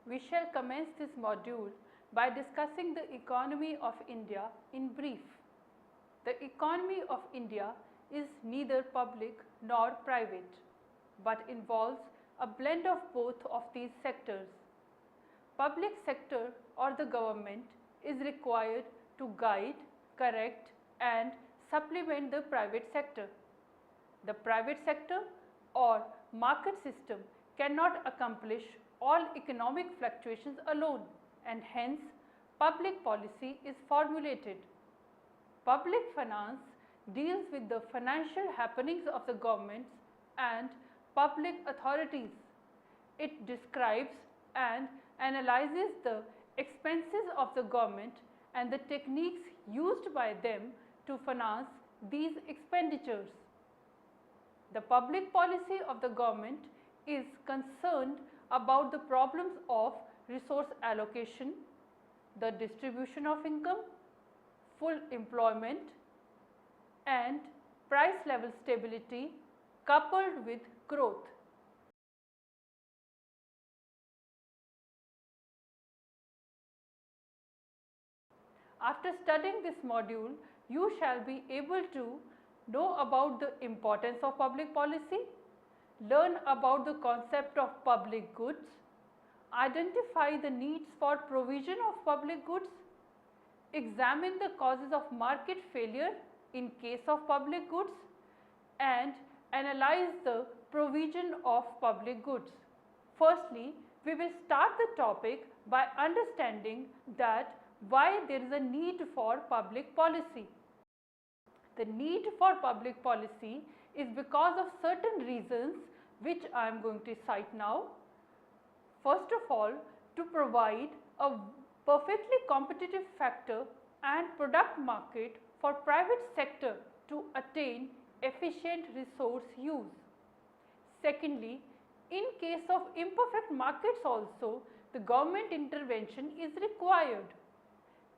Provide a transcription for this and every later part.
We shall commence this module by discussing the economy of India in brief. The economy of India is neither public nor private, but involves a blend of both of these sectors. Public sector or the government is required to guide, correct and supplement the private sector. The private sector or market system cannot accomplish all economic fluctuations alone, and hence public policy is formulated. Public finance deals with the financial happenings of the governments and public authorities. It describes and analyzes the expenses of the government and the techniques used by them to finance these expenditures. The public policy of the government is concerned about the problems of resource allocation, the distribution of income, full employment and price level stability coupled with growth. After studying this module, you shall be able to know about the importance of public policy, learn about the concept of public goods, identify the needs for provision of public goods, examine the causes of market failure in case of public goods and analyze the provision of public goods. Firstly, we will start the topic by understanding that why there is a need for public policy. The need for public policy is because of certain reasons which I am going to cite now. First of all, to provide a perfectly competitive factor and product market for private sector to attain efficient resource use. Secondly, in case of imperfect markets also, the government intervention is required.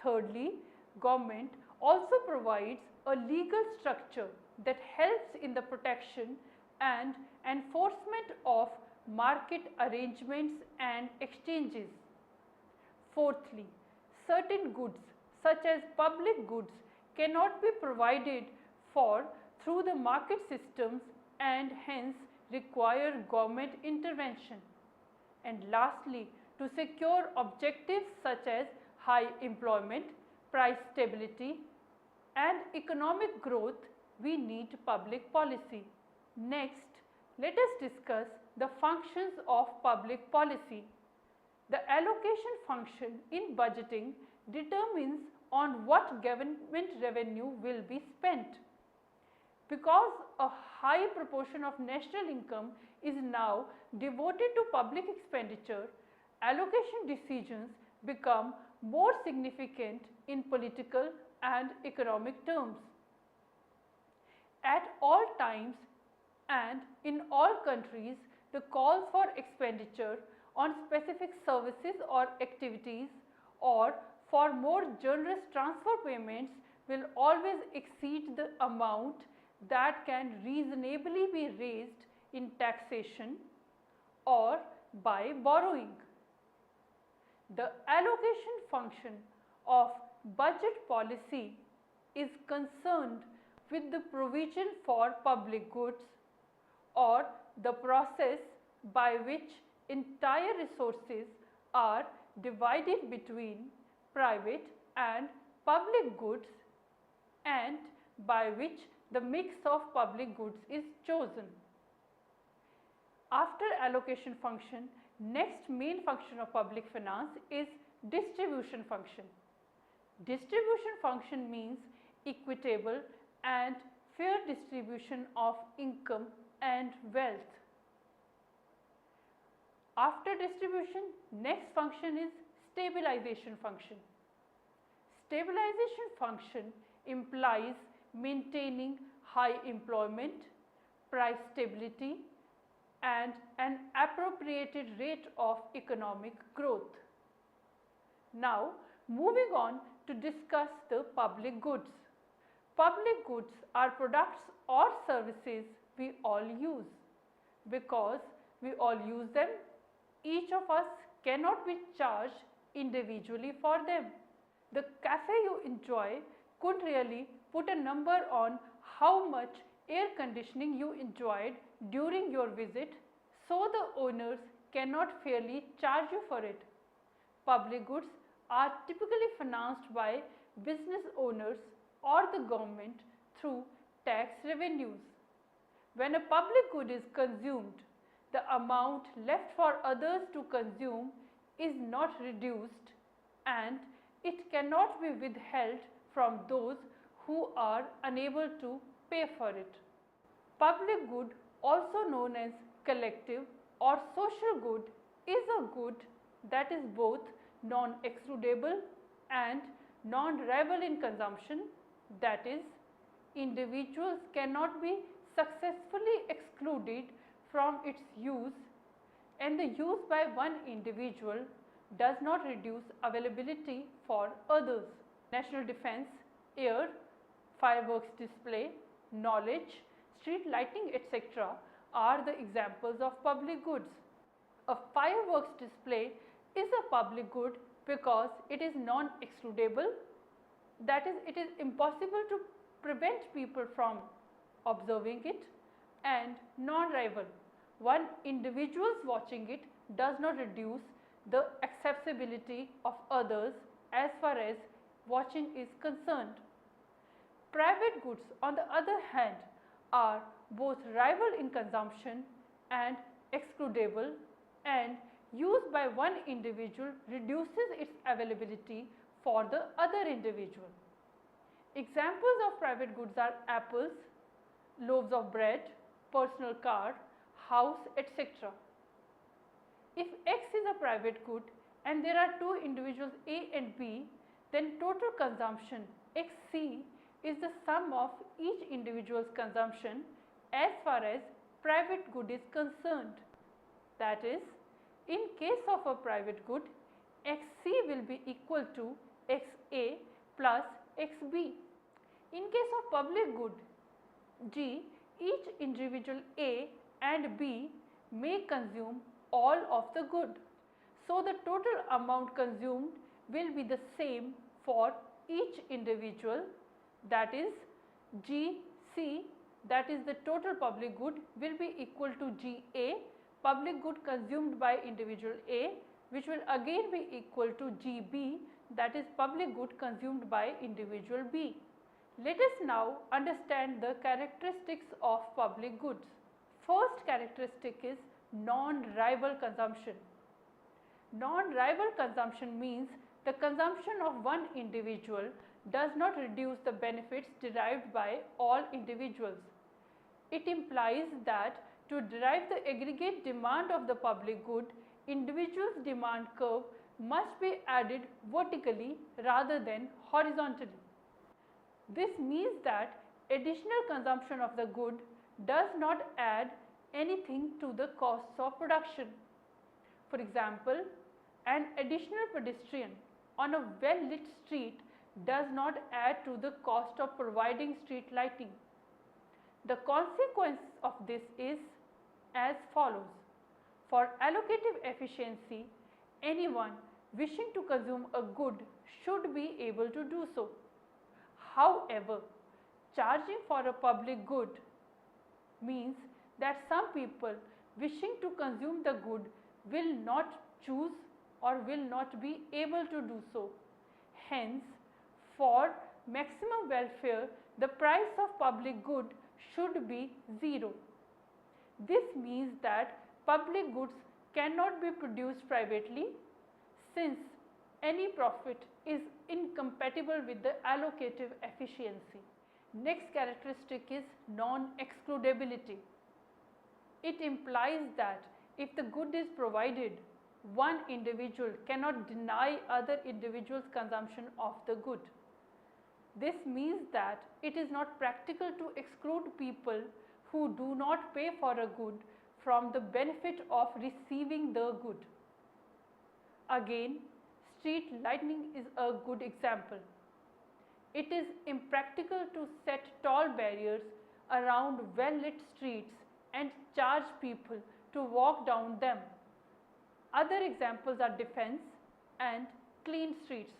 Thirdly, government also provides a legal structure that helps in the protection and enforcement of market arrangements and exchanges. Fourthly, certain goods such as public goods cannot be provided for through the market systems and hence require government intervention. And lastly, to secure objectives such as high employment, price stability and economic growth, we need public policy. Next, let us discuss the functions of public policy. The allocation function in budgeting determines on what government revenue will be spent. Because a high proportion of national income is now devoted to public expenditure, allocation decisions become more significant in political and economic terms. At all times and in all countries, the calls for expenditure on specific services or activities or for more generous transfer payments will always exceed the amount that can reasonably be raised in taxation or by borrowing. The allocation function of budget policy is concerned with the provision for public goods or the process by which entire resources are divided between private and public goods and by which the mix of public goods is chosen. After allocation function, next main function of public finance is distribution function. Distribution function means equitable and fair distribution of income and wealth. After distribution, next function is stabilization function. Stabilization function implies maintaining high employment, price stability and an appropriated rate of economic growth. Now, moving on to discuss the public goods. Public goods are products or services we all use. Because we all use them, each of us cannot be charged individually for them. The cafe you enjoy could really put a number on how much air conditioning you enjoyed during your visit, so the owners cannot fairly charge you for it. Public goods are typically financed by business owners or the government through tax revenues. When a public good is consumed, the amount left for others to consume is not reduced and it cannot be withheld from those who are unable to pay for it. Public good, also known as collective or social good, is a good that is both non-excludable and non-rival in consumption, that is, individuals cannot be successfully excluded from its use, and the use by one individual does not reduce availability for others. National defense, air, fireworks display, knowledge, street lighting, etc. are the examples of public goods. A fireworks display is a public good because it is non-excludable, that is, it is impossible to prevent people from observing it, and non-rival. One individual watching it does not reduce the accessibility of others as far as watching is concerned. Private goods, on the other hand, are both rival in consumption and excludable, and use by one individual reduces its availability for the other individual. Examples of private goods are apples, loaves of bread, personal car, house, etc. If X is a private good and there are two individuals A and B, then total consumption XC is the sum of each individual's consumption as far as private good is concerned. That is, in case of a private good, XC will be equal to XA plus XB. In case of public good, G, each individual A and B may consume all of the good. So, the total amount consumed will be the same for each individual, that is GC, that is the total public good, will be equal to GA, public good consumed by individual A, which will again be equal to GB, that is public good consumed by individual B. Let us now understand the characteristics of public goods. First characteristic is non-rival consumption. Non-rival consumption means the consumption of one individual does not reduce the benefits derived by all individuals. It implies that to derive the aggregate demand of the public good, individuals' demand curve must be added vertically rather than horizontally. This means that additional consumption of the good does not add anything to the costs of production. For example, an additional pedestrian on a well-lit street does not add to the cost of providing street lighting. The consequence of this is as follows. For allocative efficiency, anyone wishing to consume a good should be able to do so. However, charging for a public good means that some people wishing to consume the good will not choose or will not be able to do so. Hence, for maximum welfare, the price of public good should be zero. This means that public goods cannot be produced privately, since any profit is incompatible with the allocative efficiency. Next characteristic is non-excludability. It implies that if the good is provided, one individual cannot deny other individuals' consumption of the good. This means that it is not practical to exclude people who do not pay for a good from the benefit of receiving the good. Again, street lighting is a good example. It is impractical to set tall barriers around well-lit streets and charge people to walk down them. Other examples are defense and clean streets.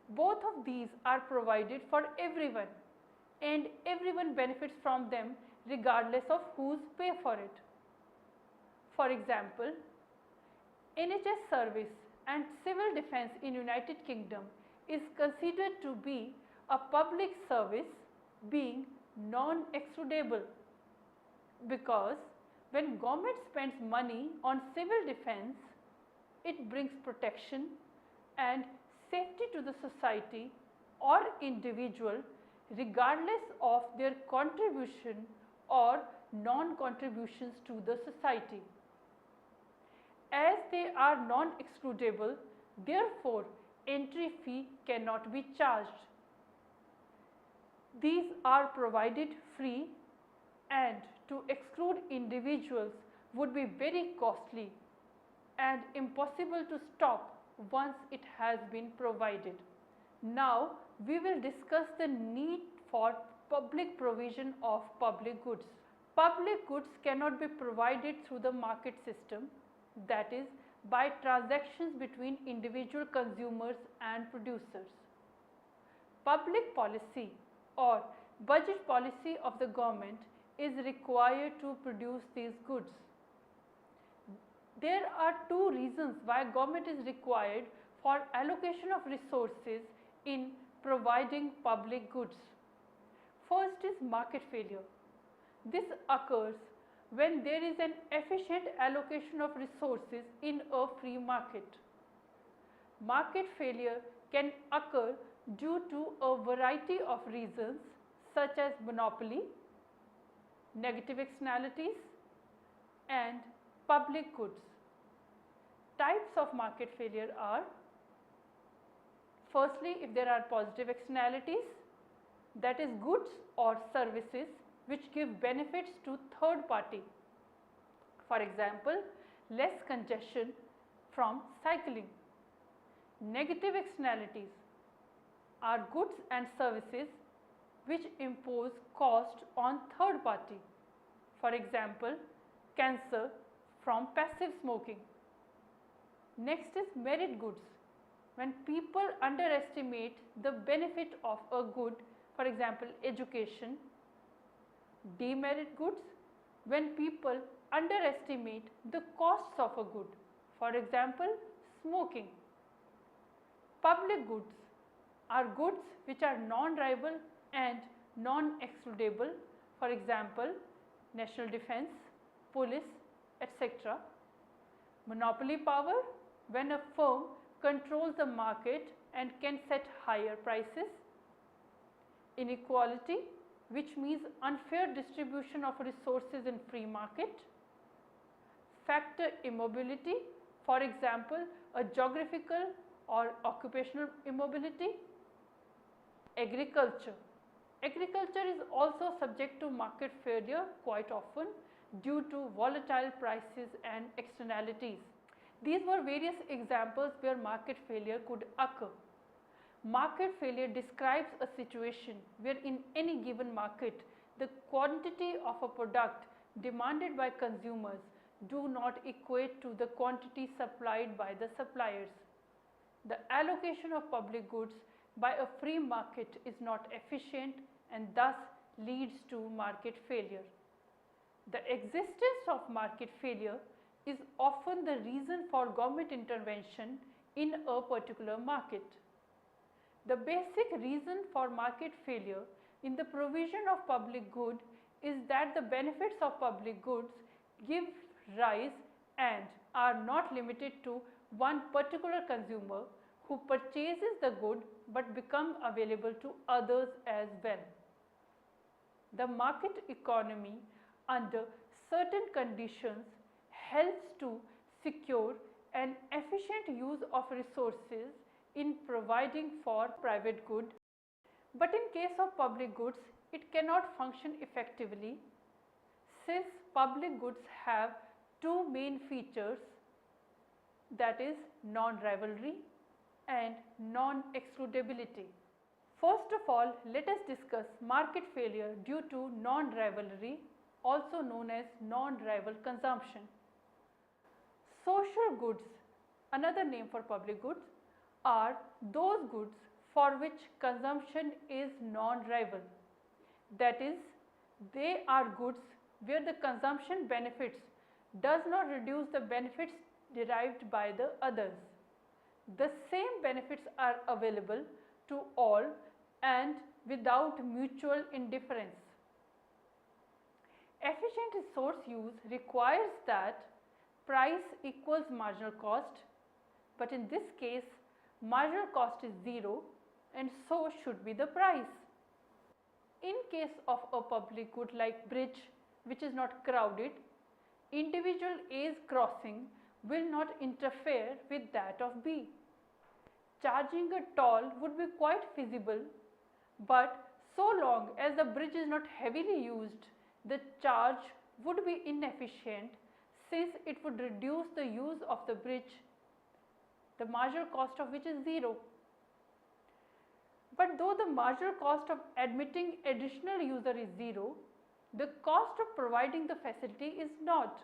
Both of these are provided for everyone and everyone benefits from them regardless of who's pay for it. For example, NHS service and civil defense in United Kingdom is considered to be a public service being non-excludable, because when government spends money on civil defense, it brings protection and safety to the society or individual regardless of their contribution or non-contributions to the society. As they are non-excludable, therefore entry fee cannot be charged. These are provided free, and to exclude individuals would be very costly and impossible to stop once it has been provided. Now we will discuss the need for public provision of public goods. Public goods cannot be provided through the market system, that is, by transactions between individual consumers and producers. Public policy or budget policy of the government is required to produce these goods. There are two reasons why government is required for allocation of resources in providing public goods. First is market failure. This occurs when there is an efficient allocation of resources in a free market. Market failure can occur due to a variety of reasons such as monopoly, negative externalities, and public goods. Types of market failure are: firstly, if there are positive externalities, that is goods or services which give benefits to third party. For example, less congestion from cycling. Negative externalities are goods and services which impose cost on third party. For example, cancer from passive smoking. Next is merit goods. When people underestimate the benefit of a good, for example, education. Demerit goods, when people underestimate the costs of a good, for example, smoking. Public goods are goods which are non-rival and non-excludable, for example, national defense, police, etc. Monopoly power, when a firm controls the market and can set higher prices. Inequality, which means unfair distribution of resources in free market. Factor immobility, for example, a geographical or occupational immobility. Agriculture. Agriculture is also subject to market failure quite often due to volatile prices and externalities. These were various examples where market failure could occur. Market failure describes a situation where in any given market the quantity of a product demanded by consumers do not equate to the quantity supplied by the suppliers. The allocation of public goods by a free market is not efficient and thus leads to market failure. The existence of market failure is often the reason for government intervention in a particular market. The basic reason for market failure in the provision of public good is that the benefits of public goods give rise and are not limited to one particular consumer who purchases the good but become available to others as well. The market economy under certain conditions helps to secure an efficient use of resources in providing for private good, but in case of public goods it cannot function effectively since public goods have two main features, that is non-rivalry and non-excludability. First of all, let us discuss market failure due to non-rivalry, also known as non-rival consumption. Social goods, another name for public goods, are those goods for which consumption is non-rival. That is, they are goods where the consumption benefits does not reduce the benefits derived by the others. The same benefits are available to all and without mutual indifference. Efficient resource use requires that price equals marginal cost, but in this case marginal cost is 0 and so should be the price. In case of a public good like bridge which is not crowded, individual A's crossing will not interfere with that of B. Charging a toll would be quite feasible, but so long as the bridge is not heavily used, the charge would be inefficient since it would reduce the use of the bridge, the marginal cost of which is 0. But though the marginal cost of admitting additional user is 0, the cost of providing the facility is not.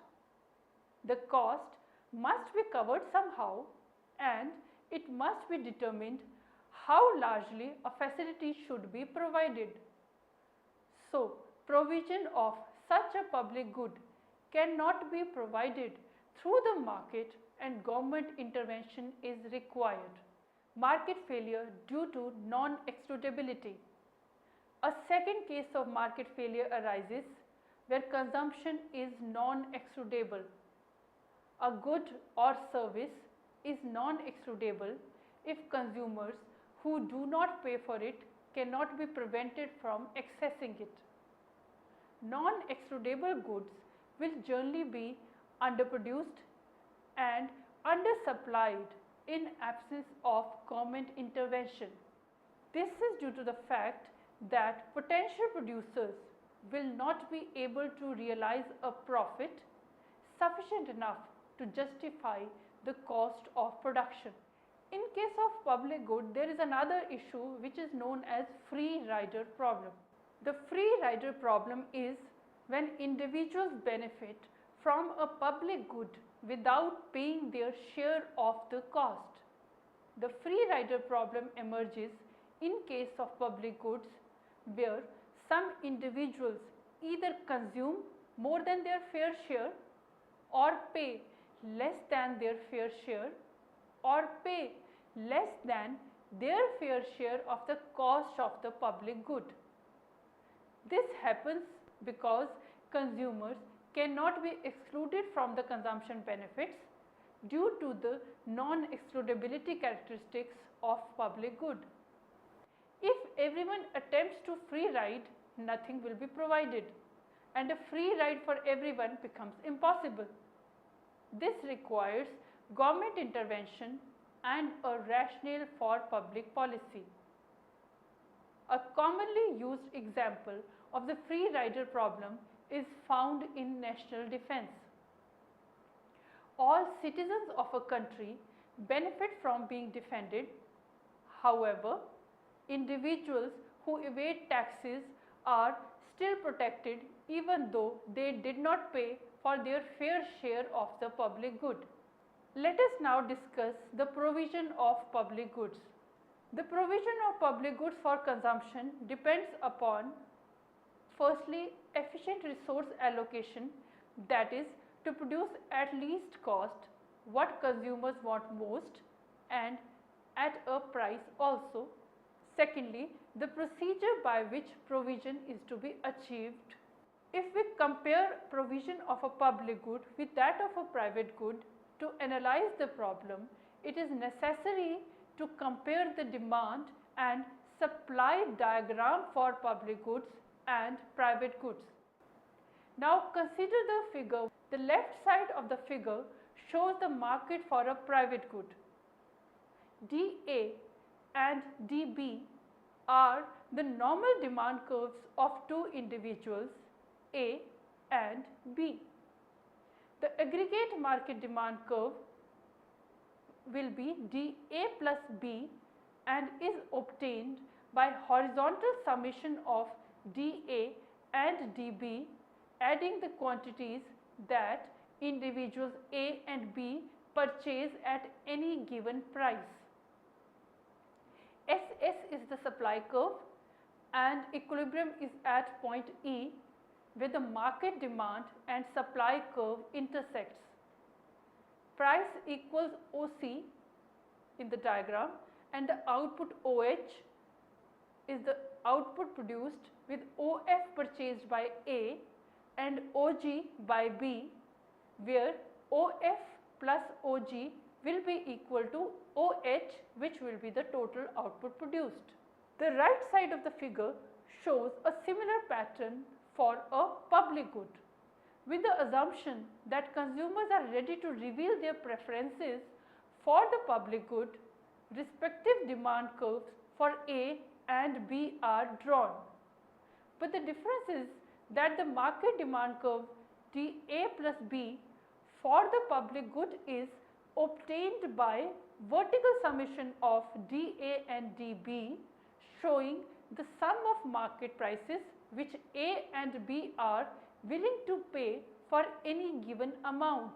The cost must be covered somehow and it must be determined how largely a facility should be provided. So, provision of such a public good cannot be provided through the market and government intervention is required. Market failure due to non-extrudability. A second case of market failure arises where consumption is non-extrudable. A good or service is non-extrudable if consumers who do not pay for it cannot be prevented from accessing it. Non-extrudable goods will generally be underproduced and undersupplied in absence of government intervention. This is due to the fact that potential producers will not be able to realize a profit sufficient enough to justify the cost of production. In case of public good, there is another issue which is known as free rider problem. The free rider problem is when individuals benefit from a public good without paying their share of the cost. The free rider problem emerges in case of public goods where some individuals either consume more than their fair share or pay less than their fair share or pay less than their fair share of the cost of the public good. This happens because consumers cannot be excluded from the consumption benefits due to the non-excludability characteristics of public good. If everyone attempts to free ride, nothing will be provided and a free ride for everyone becomes impossible. This requires government intervention and a rationale for public policy. A commonly used example of the free rider problem is found in national defense. All citizens of a country benefit from being defended. However, individuals who evade taxes are still protected even though they did not pay for their fair share of the public good. Let us now discuss the provision of public goods. The provision of public goods for consumption depends upon, firstly, efficient resource allocation, that is, to produce at least cost what consumers want most and at a price also. Secondly, the procedure by which provision is to be achieved. If we compare provision of a public good with that of a private good to analyze the problem, it is necessary to compare the demand and supply diagram for public goods and private goods. Now consider the figure. The left side of the figure shows the market for a private good. DA and DB are the normal demand curves of two individuals, A and B. The aggregate market demand curve will be DA plus B and is obtained by horizontal summation of DA and DB, adding the quantities that individuals A and B purchase at any given price. SS is the supply curve and equilibrium is at point E where the market demand and supply curve intersects. Price equals OC in the diagram and the output OH is the output produced with OF purchased by A and OG by B, where OF plus OG will be equal to OH, which will be the total output produced. The right side of the figure shows a similar pattern for a public good. With the assumption that consumers are ready to reveal their preferences for the public good, respective demand curves for A and B are drawn. But the difference is that the market demand curve dA plus B for the public good is obtained by vertical summation of dA and dB, showing the sum of market prices which A and B are willing to pay for any given amount.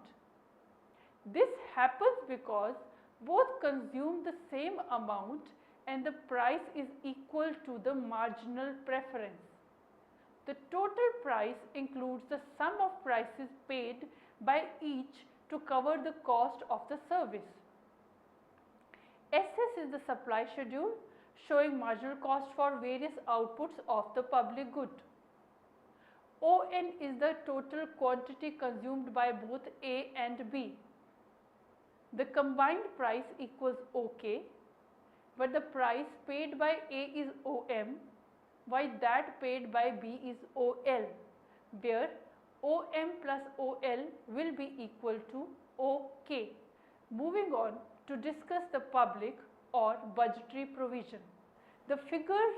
This happens because both consume the same amount and the price is equal to the marginal preference. The total price includes the sum of prices paid by each to cover the cost of the service. SS is the supply schedule showing marginal cost for various outputs of the public good. ON is the total quantity consumed by both A and B. The combined price equals OK, but the price paid by A is OM, while that paid by B is OL, where OM plus OL will be equal to OK. Moving on to discuss the public or budgetary provision. The figure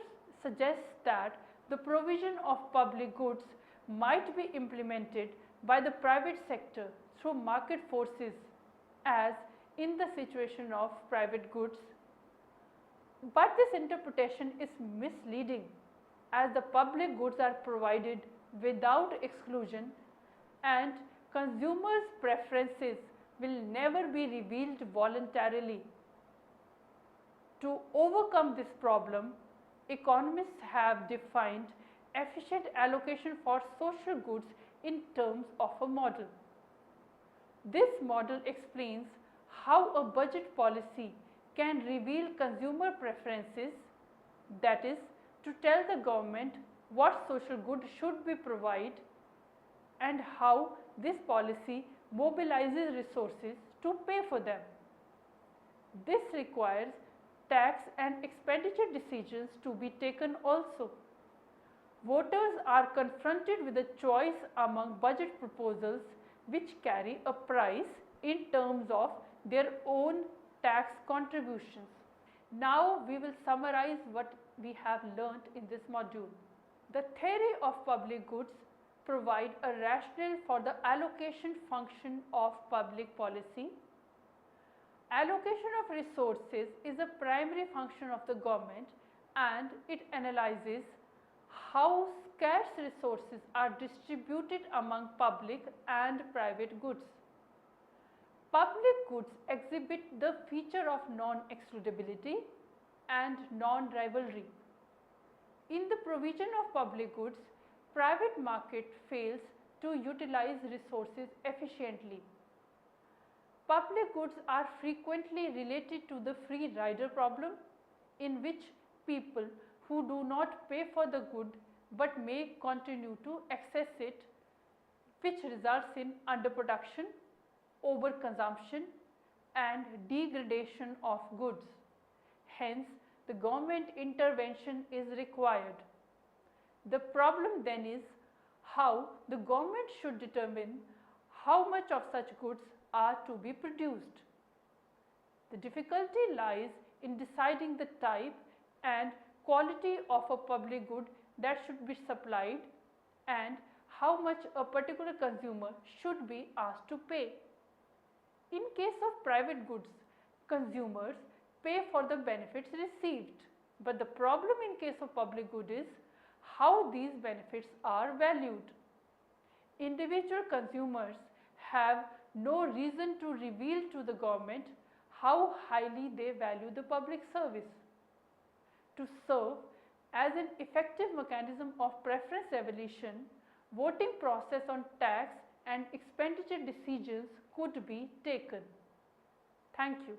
suggests that the provision of public goods might be implemented by the private sector through market forces, as in the situation of private goods. But this interpretation is misleading, as the public goods are provided without exclusion and consumers' preferences will never be revealed voluntarily. To overcome this problem, economists have defined efficient allocation for social goods in terms of a model. This model explains how a budget policy can reveal consumer preferences, that is, to tell the government what social goods should be provided and how this policy mobilizes resources to pay for them. This requires tax and expenditure decisions to be taken also. Voters are confronted with a choice among budget proposals which carry a price in terms of their own tax contributions. Now we will summarize what we have learnt in this module. The theory of public goods provide a rationale for the allocation function of public policy. Allocation of resources is a primary function of the government and it analyzes how scarce resources are distributed among public and private goods. Public goods exhibit the feature of non-excludability and non-rivalry. In the provision of public goods, private market fails to utilize resources efficiently. Public goods are frequently related to the free rider problem, in which people who do not pay for the good but may continue to access it, which results in underproduction, overconsumption and degradation of goods. Hence, the government intervention is required. The problem then is how the government should determine how much of such goods are to be produced. The difficulty lies in deciding the type and quality of a public good that should be supplied and how much a particular consumer should be asked to pay. In case of private goods, consumers pay for the benefits received, but the problem in case of public good is how these benefits are valued. Individual consumers have no reason to reveal to the government how highly they value the public service. To serve as an effective mechanism of preference evaluation, voting process on tax and expenditure decisions could be taken. Thank you.